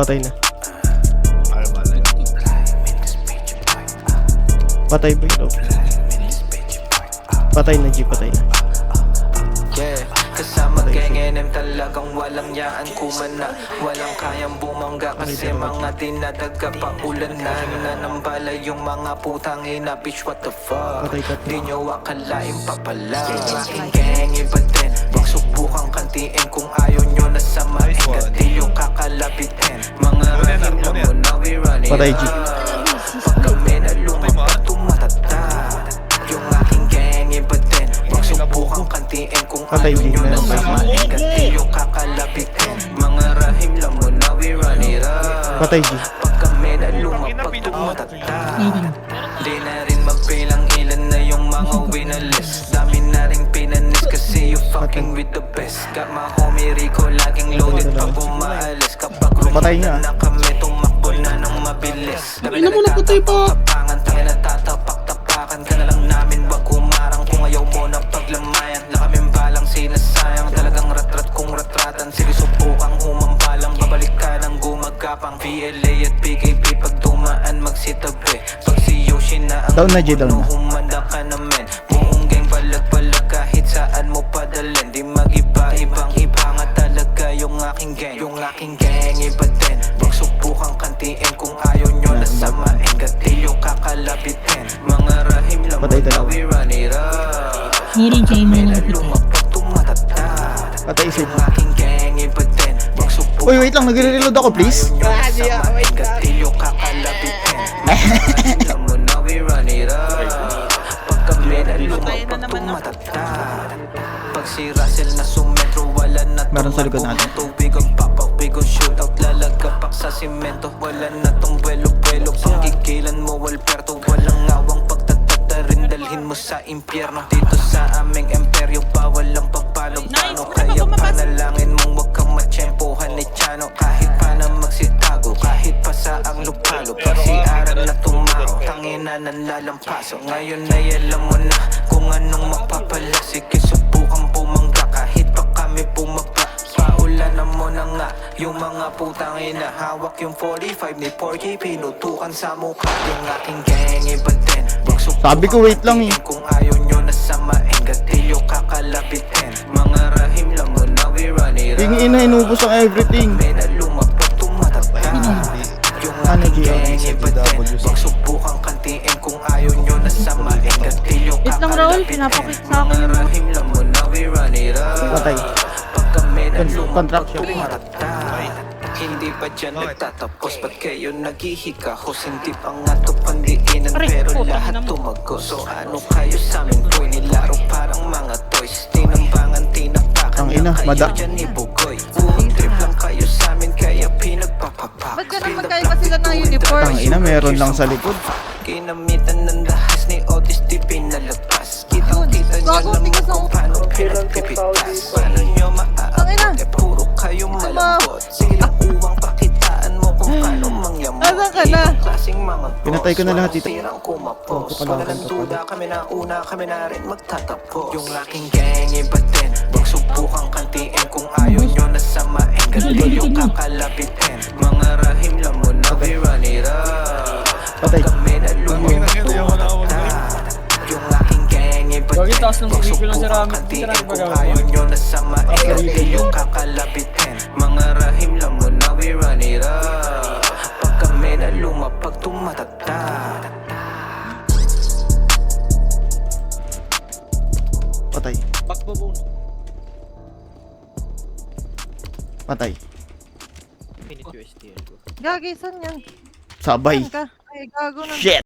Patay na. Ay, mali. Patay ba ito? Patay na, G. Patay na. Yeah, kasama gang NM talagang walang yaan kumana. Walang kayang bumangga kasi mga dinadaga pa ulan na nanambala yung mga putang ina. Bitch, what the fuck? Patay ka. Di nyo akalain papala. Aking gang iba din. Wag subukang kantiin kung ayaw nyo na samain. Di yung kakalabitin. Mga rahim lang mo na we run it Patay, G. Pag kami na lumapag tumatata. Yung aking gang iba din. Wag subukang kantiin kung Patay, ayaw G. nyo na Meron pa. samain. Di yung kakalabitin. Mga rahim lang mo na we run it up. Patay, G. Pag kami na lumapag tumatata. Di na rin mabilang ilan na yung mga winalis. Dami na rin pinanis kasi you fucking with the best. Got my homie Rico laging loaded pag umaalis. Kapag Patay nga. rumana na kami tumakbo na ng mabilis. Ina mo na patay pa. Tapangan tangin na tatapak-tapakan ka na lang namin. Wag kumarang kung ayaw mo na paglamayan. La kaming balang sinasayang. Talagang rat-rat kung rat-ratan. Sige subukang humampalang. Babalik ka ng gumagapang. VLA at PKP pag dumaan magsitabi. Pag si Yoshi na ang Down na, G, down na. humanda ka na men. Buong gang balag-balag kahit saan mo padalhin. Di mag-iba, ibang-iba nga talaga yung aking gang. Yung aking gang iba din. Wag subukang kantiin kung ayaw nyo na samain. Gatilyo kakalabitin. Mga rahim lang mo Patay na tayo. we run it up. Sorry, Jay, Kami may na napatay. lumapag tumatata. Patay, Sid. Yung aking gang iba din. Wag subukang Uy, wait lang. Nagre-reload ako, please. Gatilyo kakalabitin. Alam mo na we run it up. Pag kami na lumapag tumatata. Pag si Russell na sumetro wala na Meron sa likod natin. tubig ang papawig ang shootout. Lalagapak sa simento. Wala na tong buwelo-buwelo. Panggigilan mo Walberto. Walang awang pagtatatarin. Dalhin mo sa impyerno. Dito sa aming imperyo bawal ang pagpalo-pano. Kaya panalangin mong wag kang matsyempohan ni Chano. Kahit pa na magsitago. Kahit pa sa ang lupalo. Pag si Aran na tumao. Tangina ng lalampaso. Ngayon ay alam mo na kung anong mapapala. Sige subukang bumangga. Kahit pa kami bumaba. Paulanan mo na nga yung mga putang ina. Hawak yung 45 ni Porky. Pinutukan sa mukha. Yung aking gang iba din. Wag subukang Sabi ko, wait lang, eh. kantiin kung ayaw nyo na samain. Gatilyo kakalabitin. Mga rahim lang mo na we run it up. Yung ina, inubos ang everything. Kami na lumapag tumatata. Yung Ano, aking G? gang iba din. Wag subukang kantiin kung ayaw nyo na samain. Gatilyo Wait lang, Raul, kakalabitin. pinapakit sa akin Mga yung- rahim lang mo na we run it up. Patay. Pag kami na lumapag Contraction. tumatata. Hindi pa dyan nagtatapos. Ba't kayo naghihikahos? Hindi pa nga to pandiinan. Pero lahat tumago. So ano kayo sa amin boy? Nilaro parang mga toys. Tinambangan, tinapakan Ang ina, lang kayo mada. dyan ibugoy. Buong trip lang kayo sa amin kaya pinagpapapak. Ba't ganun magkaiba sila ng uniform? Ang ina, meron lang sa likod. Ginamitan ng dahas ni Otis di pinalabas. Kitang-kita nyo Gago, naman tigas kung ang- paano pinagpipitas. Paano nyo maaabot? Eh puro kayo malambot. Silang uwang pakitaan mo kung paano mangyamot. Asan ka na? Ibang klaseng mga boss. Pinatay ko na lahat dito. Walang sirang kumapos. Oh, kapalakan Walang ka duda kami na una, kami na rin magtatapos. Yung laking gang iba din. Wag subukang kantiin kung ayaw nyo na samain. Gatilyo kakalabitin. Mga rahim lang mo na we run it up. Patay. Kami na lumapag tumatata. Yung aking gang iba Gagi, din. taas ng Wag bibig ko lang si subukang Rami. kantiin Si Rami kung magawa. ayaw nyo na samain. Gatilyo kakalabitin. Mga rahim lang mo na we run it up. Pag kami na lumapag tumatata. Patay. Backbone. Patay. Gagi, saan yan? Sabay. Saan ka? Ay, gago na. Shit!